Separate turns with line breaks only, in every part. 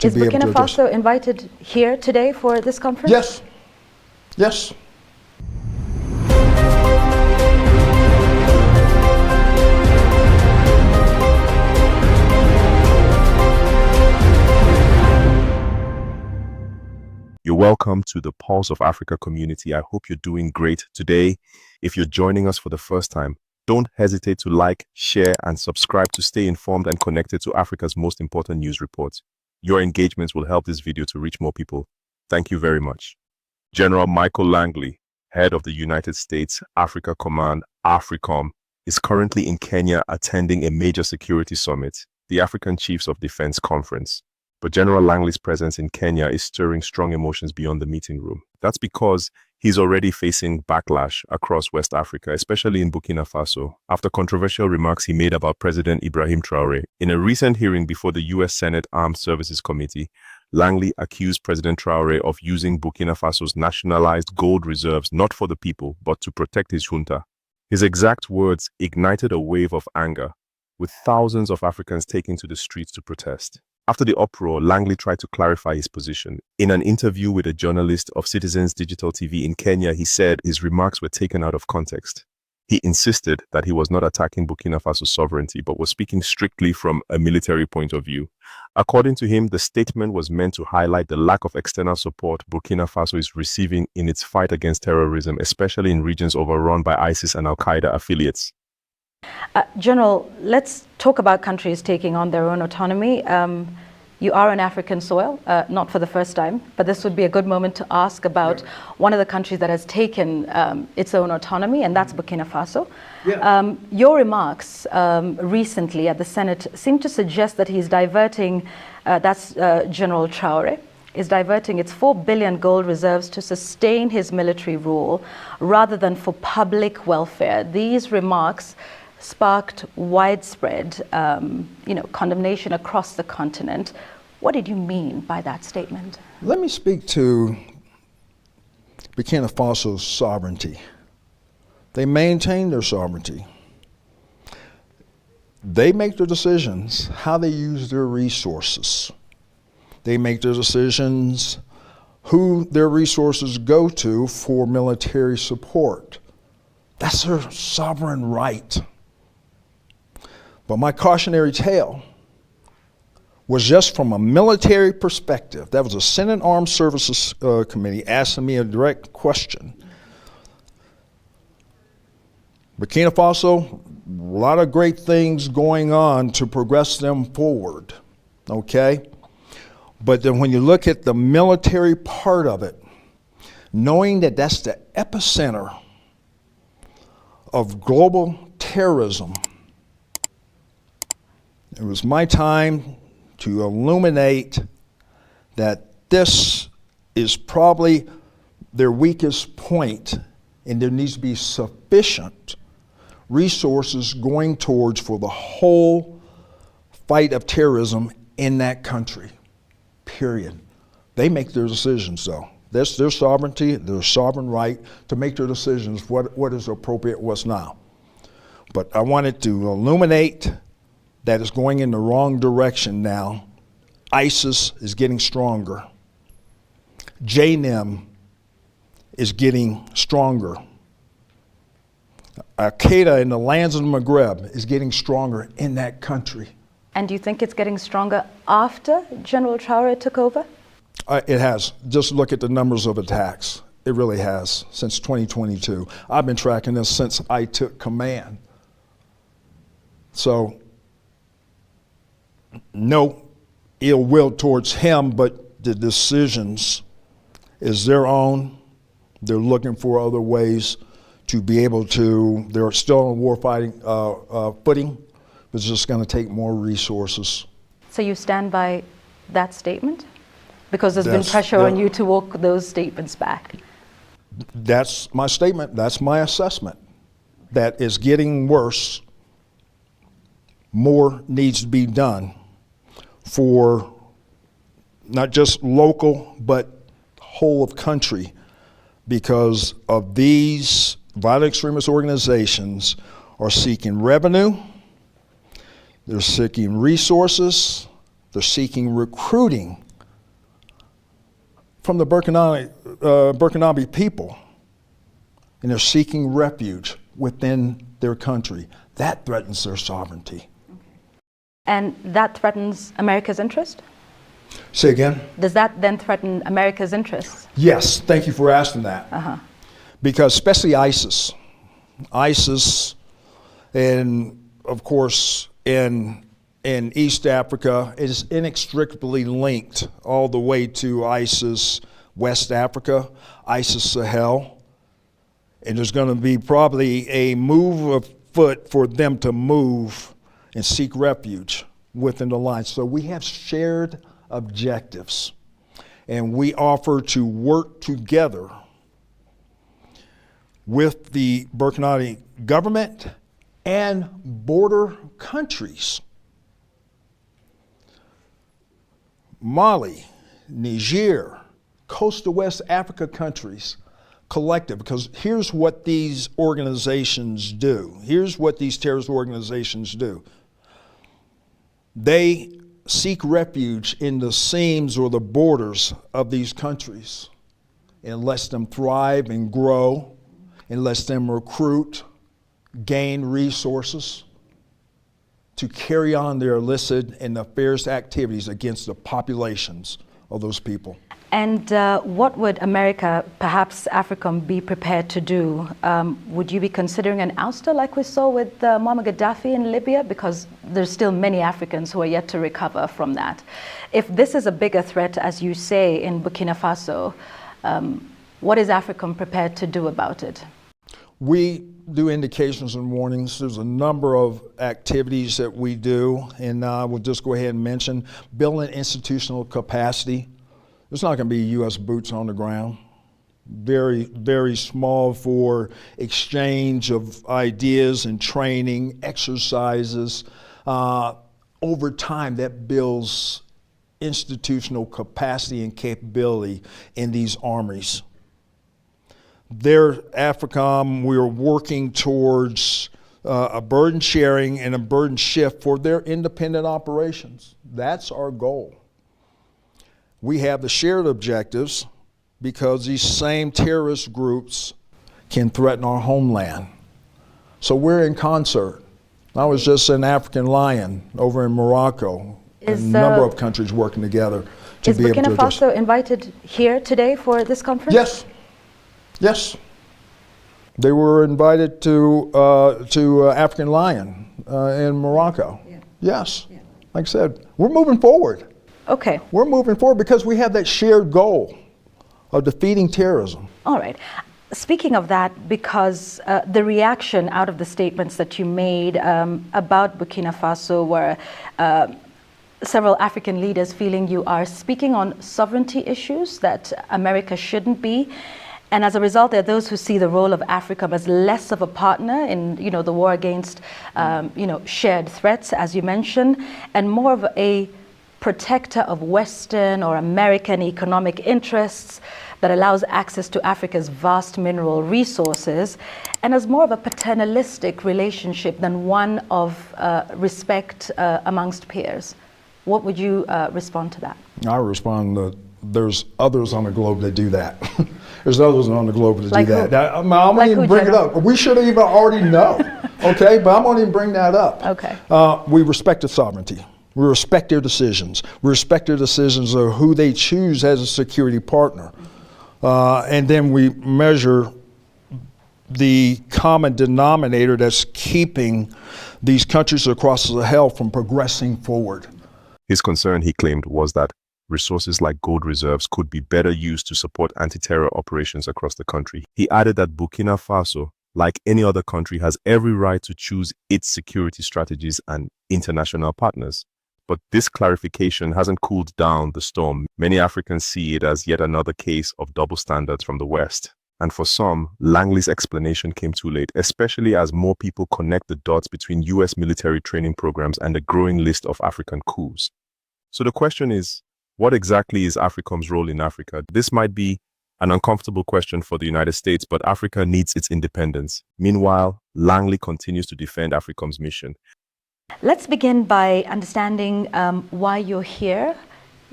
to
Is
be able to
Burkina
address.
Faso invited here today for this conference?
Yes, yes.
You're welcome to the Pulse of Africa community. I hope you're doing great today. If you're joining us for the first time, don't hesitate to like, share, and subscribe to stay informed and connected to Africa's most important news reports. Your engagements will help this video to reach more people. Thank you very much. General Michael Langley, head of the United States Africa Command, Africom, is currently in Kenya attending a major security summit, the African Chiefs of Defense Conference. But General Langley's presence in Kenya is stirring strong emotions beyond the meeting room. That's because he's already facing backlash across West Africa, especially in Burkina Faso, after controversial remarks he made about President Ibrahim Traoré. In a recent hearing before the U.S. Senate Armed Services Committee, Langley accused President Traoré of using Burkina Faso's nationalized gold reserves not for the people, but to protect his junta. His exact words ignited a wave of anger, with thousands of Africans taking to the streets to protest. After the uproar, Langley tried to clarify his position. In an interview with a journalist of Citizens Digital TV in Kenya, he said his remarks were taken out of context. He insisted that he was not attacking Burkina Faso's sovereignty, but was speaking strictly from a military point of view. According to him, the statement was meant to highlight the lack of external support Burkina Faso is receiving in its fight against terrorism, especially in regions overrun by ISIS and Al-Qaeda affiliates.
General, let's talk about countries taking on their own autonomy. You are on African soil, not for the first time, but this would be a good moment to ask about one of the countries that has taken its own autonomy, and that's Burkina Faso. Your remarks recently at the Senate seem to suggest that he's diverting, General Traoré, is diverting its 4 billion gold reserves to sustain his military rule rather than for public welfare. These remarks sparked widespread condemnation across the continent. What did you mean by that statement?
Let me speak to Burkina Faso's sovereignty. They maintain their sovereignty. They make their decisions how they use their resources. They make their decisions who their resources go to for military support. That's their sovereign right. But my cautionary tale was just from a military perspective. That was a Senate Armed Services Committee asking me a direct question. Burkina Faso, a lot of great things going on to progress them forward, okay? But then when you look at the military part of it, knowing that that's the epicenter of global terrorism, it was my time to illuminate that this is probably their weakest point, and there needs to be sufficient resources going towards for the whole fight of terrorism in that country, period. They make their decisions, though. That's their sovereignty, their sovereign right to make their decisions, what is appropriate, what's not. But I wanted to illuminate that is going in the wrong direction now. ISIS is getting stronger. JNIM is getting stronger. Al-Qaeda in the lands of the Maghreb is getting stronger in that country.
And do you think it's getting stronger after General Traoré took over?
It has. Just look at the numbers of attacks. It really has, since 2022. I've been tracking this since I took command. So, no ill will towards him, but the decisions is their own. They're looking for other ways to be able to, they're still on warfighting footing, but it's just going to take more resources.
So you stand by that statement? Because there's been pressure on you to walk those statements back.
That's my statement. That's my assessment. That is getting worse. More needs to be done for not just local, but whole of country, because of these violent extremist organizations are seeking revenue, they're seeking resources, they're seeking recruiting from the Burkinabe people, and they're seeking refuge within their country. That threatens their sovereignty.
And that threatens America's interest?
Say again?
Does that then threaten America's interests?
Yes, thank you for asking that. Because especially ISIS, and of course in East Africa is inextricably linked all the way to ISIS West Africa, ISIS Sahel, and there's going to be probably a move afoot for them to move and seek refuge within the line. So we have shared objectives, and we offer to work together with the Burkina government and border countries. Mali, Niger, coastal West Africa countries, collective, because here's what these organizations do. Here's what these terrorist organizations do. They seek refuge in the seams or the borders of these countries and lets them thrive and grow and lets them recruit, gain resources to carry on their illicit and nefarious activities against the populations of those people.
And what would America, perhaps Africom, be prepared to do? Would you be considering an ouster like we saw with Muammar Gaddafi in Libya? Because there's still many Africans who are yet to recover from that. If this is a bigger threat, as you say, in Burkina Faso, what is Africom prepared to do about it?
We do indications and warnings. There's a number of activities that we do, and we'll just go ahead and mention building institutional capacity. There's not going to be U.S. boots on the ground. Very, very small for exchange of ideas and training, exercises. Over time, that builds institutional capacity and capability in these armies. There, Africom, we are working towards a burden sharing and a burden shift for their independent operations. That's our goal. We have the shared objectives because these same terrorist groups can threaten our homeland. So we're in concert. I was just an African Lion over in Morocco. A number of countries working together to be able to
Is Burkina Faso invited here today for this conference?
Yes. Yes. They were invited to African Lion in Morocco. Yeah. Yes. Yeah. Like I said, we're moving forward.
Okay.
We're moving forward because we have that shared goal of defeating terrorism.
All right. Speaking of that, because the reaction out of the statements that you made about Burkina Faso were several African leaders feeling you are speaking on sovereignty issues that America shouldn't be. And as a result, there are those who see the role of Africom as less of a partner in, the war against, shared threats, as you mentioned, and more of a protector of Western or American economic interests that allows access to Africa's vast mineral resources, and as more of a paternalistic relationship than one of respect amongst peers. What would you respond to that? I respond that there's others on the globe that do that. There's others on the globe that do that. I'm not even bring it up. We should even already know, okay? But I'm going to even bring that up. Okay. We respect the sovereignty. We respect their decisions. We respect their decisions of who they choose as a security partner. And then we measure the common denominator that's keeping these countries across the Sahel from progressing forward.
His concern, he claimed, was that resources like gold reserves could be better used to support anti-terror operations across the country. He added that Burkina Faso, like any other country, has every right to choose its security strategies and international partners. But this clarification hasn't cooled down the storm. Many Africans see it as yet another case of double standards from the West. And for some, Langley's explanation came too late, especially as more people connect the dots between US military training programs and the growing list of African coups. So the question is, what exactly is Africom's role in Africa? This might be an uncomfortable question for the United States, but Africa needs its independence. Meanwhile, Langley continues to defend Africom's mission. Let's begin by understanding why you're here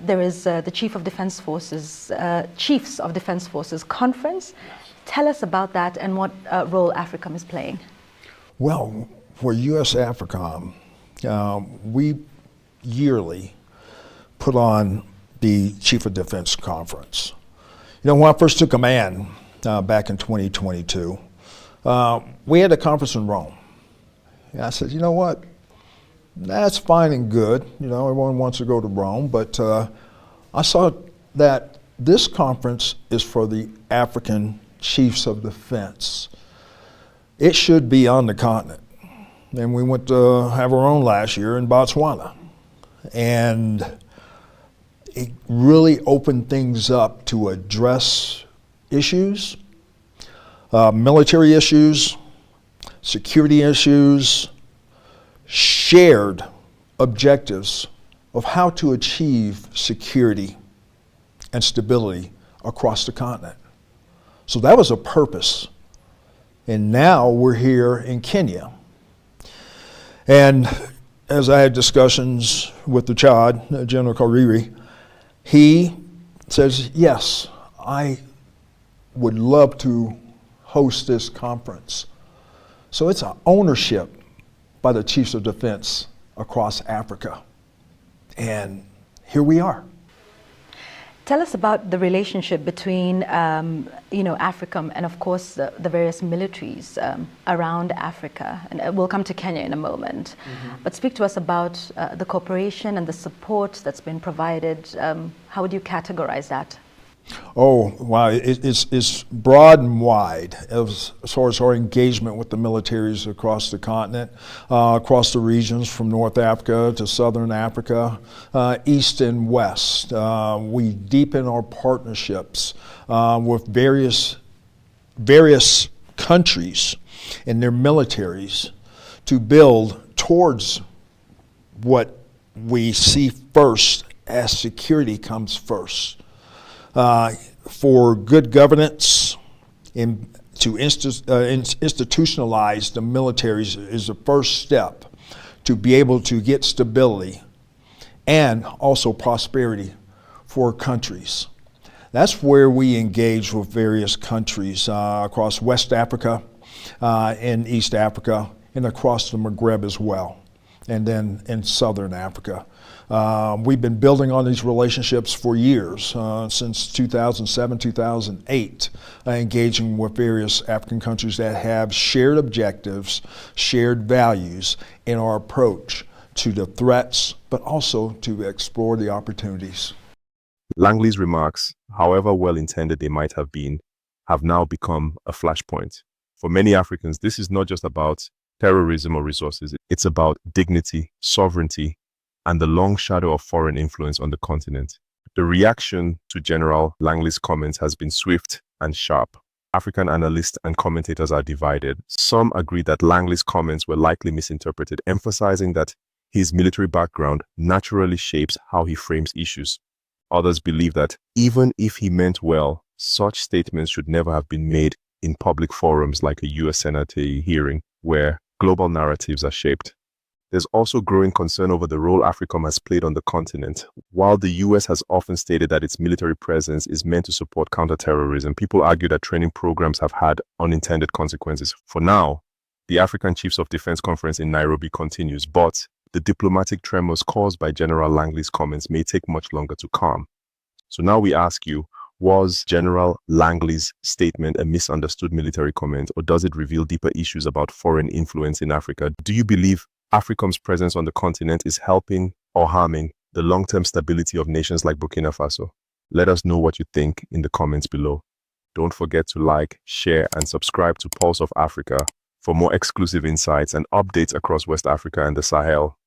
there is the Chiefs of Defense Forces conference. Tell us about that and what role Africom is playing.
Well, for U.S. Africom, we yearly put on the Chief of Defense Conference. You know, when I first took command back in 2022, we had a conference in Rome. And I said, you know what? That's fine and good. You know, everyone wants to go to Rome, but I saw that this conference is for the African Chiefs of Defense. It should be on the continent. And we went to have our own last year in Botswana. And it really opened things up to address issues, military issues, security issues, shared objectives of how to achieve security and stability across the continent. So that was a purpose. And now we're here in Kenya. And as I had discussions with the Chad, General Kariri, he says, yes, I would love to host this conference. So it's an ownership by the Chiefs of Defense across Africa. And here we are.
Tell us about the relationship between, Africom and, of course, the various militaries around Africa. And we'll come to Kenya in a moment. Mm-hmm. But speak to us about the cooperation and the support that's been provided. How would you categorize that?
Oh, wow. It's broad and wide as far as our engagement with the militaries across the continent, across the regions from North Africa to Southern Africa, East and West. We deepen our partnerships with various countries and their militaries to build towards what we see first as security comes first. For good governance and to institutionalize the militaries is the first step to be able to get stability and also prosperity for countries. That's where we engage with various countries across West Africa and East Africa and across the Maghreb as well, and then in Southern Africa. We've been building on these relationships for years, since 2007, 2008, engaging with various African countries that have shared objectives, shared values in our approach to the threats, but also to explore the opportunities.
Langley's remarks, however well-intended they might have been, have now become a flashpoint. For many Africans, this is not just about terrorism or resources. It's about dignity, sovereignty, and the long shadow of foreign influence on the continent. The reaction to General Langley's comments has been swift and sharp. African analysts and commentators are divided. Some agree that Langley's comments were likely misinterpreted, emphasizing that his military background naturally shapes how he frames issues. Others believe that even if he meant well, such statements should never have been made in public forums like a U.S. Senate hearing, where global narratives are shaped. There's also growing concern over the role Africom has played on the continent. While the U.S. has often stated that its military presence is meant to support counterterrorism, people argue that training programs have had unintended consequences. For now, the African Chiefs of Defense Conference in Nairobi continues, but the diplomatic tremors caused by General Langley's comments may take much longer to calm. So now we ask you, was General Langley's statement a misunderstood military comment, or does it reveal deeper issues about foreign influence in Africa? Do you believe Africom's presence on the continent is helping or harming the long-term stability of nations like Burkina Faso? Let us know what you think in the comments below. Don't forget to like, share, and subscribe to Pulse of Africa for more exclusive insights and updates across West Africa and the Sahel.